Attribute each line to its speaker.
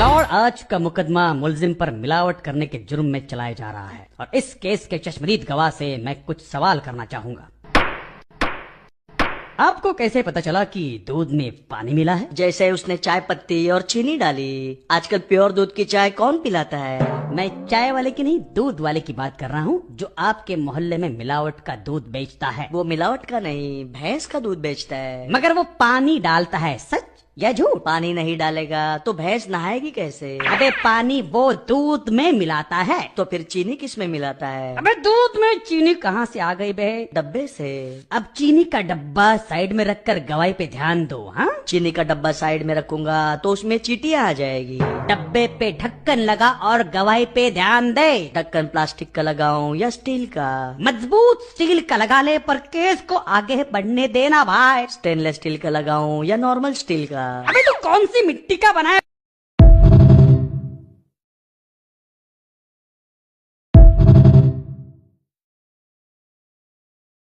Speaker 1: और आज का मुकदमा मुलजिम पर मिलावट करने के जुर्म में चलाया जा रहा है और इस केस के चश्मदीद गवाह से मैं कुछ सवाल करना चाहूंगा। आपको कैसे पता चला कि दूध में पानी मिला है?
Speaker 2: जैसे उसने चाय पत्ती और चीनी डाली। आजकल प्योर दूध की चाय कौन पिलाता है?
Speaker 1: मैं चाय वाले की नहीं, दूध वाले की बात कर रहा हूँ जो आपके मोहल्ले में मिलावट का दूध बेचता है।
Speaker 2: वो मिलावट का नहीं, भैंस का दूध बेचता है।
Speaker 1: मगर वो पानी डालता है, सच या झूठ?
Speaker 2: पानी नहीं डालेगा तो भैंस नहाएगी कैसे?
Speaker 1: अबे पानी वो दूध में मिलाता है।
Speaker 2: तो फिर चीनी किस में मिलाता है?
Speaker 1: अबे दूध में चीनी कहाँ से आ गई बे?
Speaker 2: डब्बे से।
Speaker 1: अब चीनी का डब्बा साइड में रखकर गवाही पे ध्यान दो। हाँ,
Speaker 2: चीनी का डब्बा साइड में रखूंगा तो उसमें चींटियां आ जाएगी।
Speaker 1: डब्बे पे ढक्कन लगा और गवाही पे ध्यान दे।
Speaker 2: ढक्कन प्लास्टिक का लगाऊं या स्टील का?
Speaker 1: मजबूत स्टील का लगा ले, पर केस को आगे बढ़ने देना भाई।
Speaker 2: स्टेनलेस स्टील का लगाऊं या नॉर्मल स्टील का?
Speaker 1: अबे तू कौन सी मिट्टी का बना है?